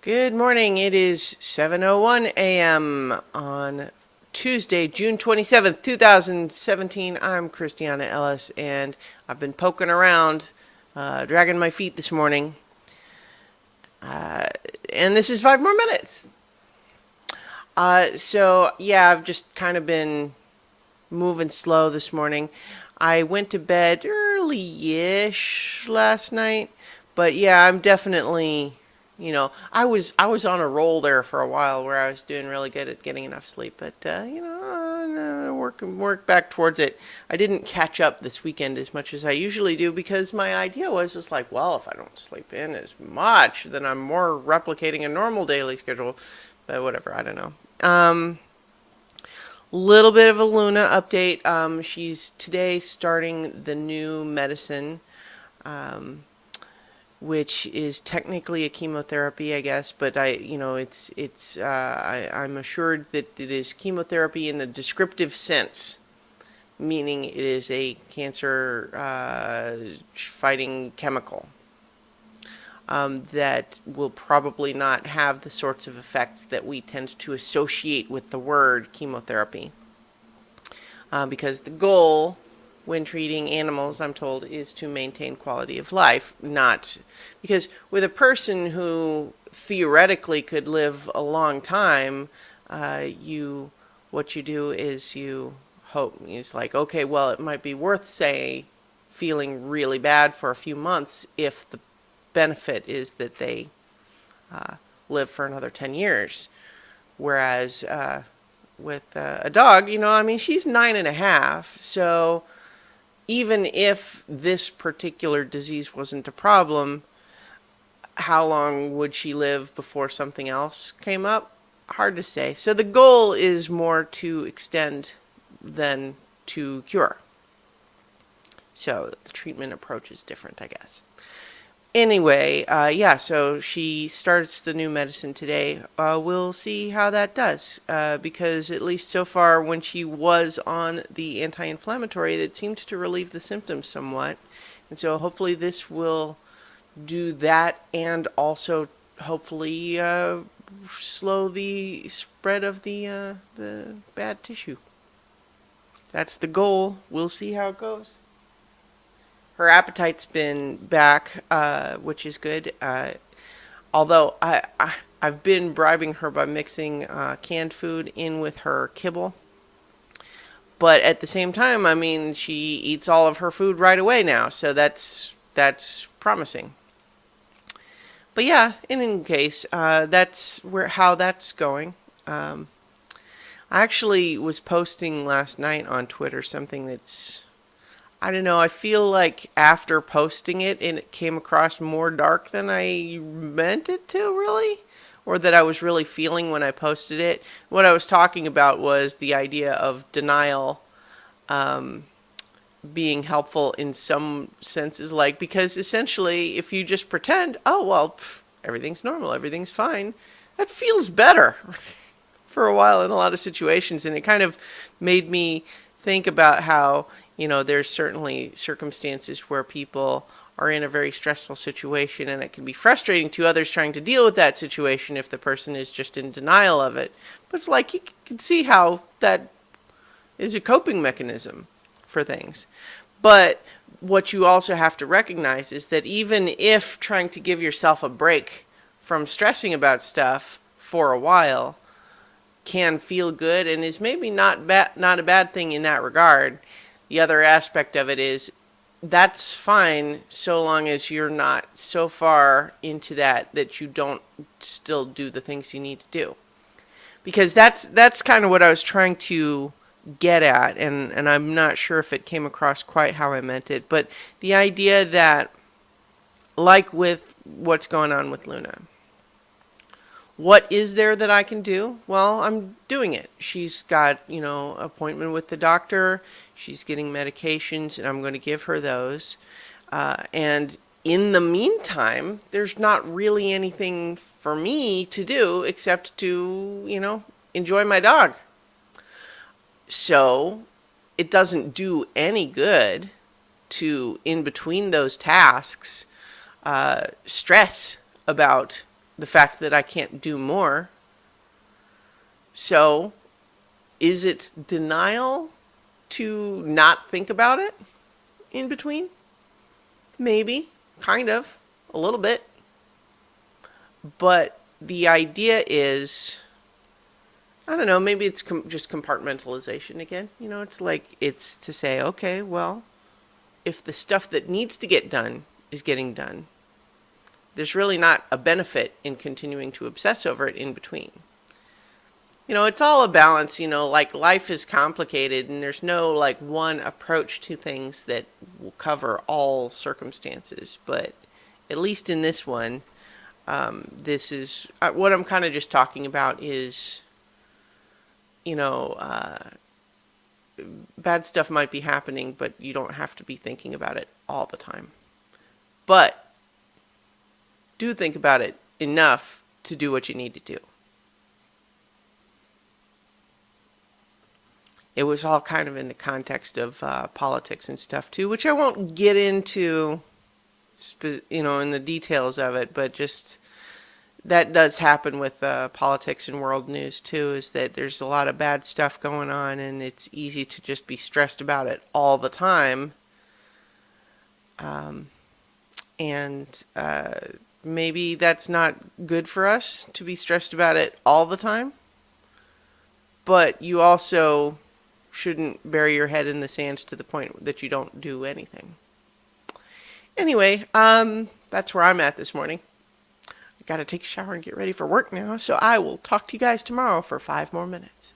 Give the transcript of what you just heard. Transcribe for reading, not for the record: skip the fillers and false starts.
Good morning. It is 7:01 a.m. on Tuesday, June 27th, 2017. I'm Christiana Ellis, and I've been poking around, dragging my feet this morning. And this is 5 more minutes. Yeah, I've just kind of been moving slow this morning. I went to bed early-ish last night, but yeah, I'm definitely, I was on a roll there for a while where I was doing really good at getting enough sleep, but work back towards it. I didn't catch up this weekend as much as I usually do because my idea was just like, well, if I don't sleep in as much, then I'm more replicating a normal daily schedule. But whatever, I don't know. Little bit of a Luna update. She's today starting the new medicine, um, which is technically a chemotherapy, I guess. But I'm assured that it is chemotherapy in the descriptive sense, meaning it is a cancer fighting chemical. That will probably not have the sorts of effects that we tend to associate with the word chemotherapy. Because the goal when treating animals, I'm told, is to maintain quality of life, not because with a person who theoretically could live a long time, what you do is you hope it's like, okay, well, it might be worth, say, feeling really bad for a few months if the benefit is that they live for another 10 years. Whereas with a dog, I mean, she's 9.5, so even if this particular disease wasn't a problem, how long would she live before something else came up? Hard to say. So the goal is more to extend than to cure. So the treatment approach is different, I guess. Anyway, so she starts the new medicine today. We'll see how that does, because at least so far when she was on the anti-inflammatory, it seemed to relieve the symptoms somewhat. And so hopefully this will do that and also hopefully slow the spread of the bad tissue. That's the goal. We'll see how it goes. Her appetite's been back, which is good. Although I've been bribing her by mixing canned food in with her kibble. But at the same time, I mean, she eats all of her food right away now, so that's promising. But yeah, in any case, that's how that's going. I actually was posting last night on Twitter something that's, I don't know, I feel like after posting it, it came across more dark than I meant it to, really, or that I was really feeling when I posted it. What I was talking about was the idea of denial being helpful in some senses, like, because essentially, if you just pretend, oh, well, everything's normal, everything's fine, that feels better for a while in a lot of situations. And it kind of made me think about how, there's certainly circumstances where people are in a very stressful situation, and it can be frustrating to others trying to deal with that situation if the person is just in denial of it. But it's like you can see how that is a coping mechanism for things. But what you also have to recognize is that even if trying to give yourself a break from stressing about stuff for a while can feel good and is maybe not a bad thing in that regard, the other aspect of it is that's fine so long as you're not so far into that you don't still do the things you need to do. Because that's kind of what I was trying to get at, and I'm not sure if it came across quite how I meant it, but the idea that, like with what's going on with Luna, what is there that I can do? Well, I'm doing it. She's got, appointment with the doctor. She's getting medications, and I'm going to give her those. And in the meantime, there's not really anything for me to do except to, enjoy my dog. So it doesn't do any good to, in between those tasks, stress about the fact that I can't do more. So, is it denial to not think about it in between? Maybe, kind of, a little bit. But the idea is, I don't know, maybe it's just compartmentalization again. You know, it's to say, okay, well, if the stuff that needs to get done is getting done, there's really not a benefit in continuing to obsess over it in between. You know, it's all a balance, you know, like life is complicated and there's no like one approach to things that will cover all circumstances. But at least in this one, this is what I'm kind of just talking about is, you know, bad stuff might be happening, but you don't have to be thinking about it all the time. But do think about it enough to do what you need to do. It was all kind of in the context of politics and stuff too, which I won't get into, you know, in the details of it, but just that does happen with politics and world news too, is that there's a lot of bad stuff going on and it's easy to just be stressed about it all the time. And maybe that's not good for us to be stressed about it all the time, but you also shouldn't bury your head in the sand to the point that you don't do anything. Anyway, that's where I'm at this morning. I gotta take a shower and get ready for work now, so I will talk to you guys tomorrow for 5 more minutes.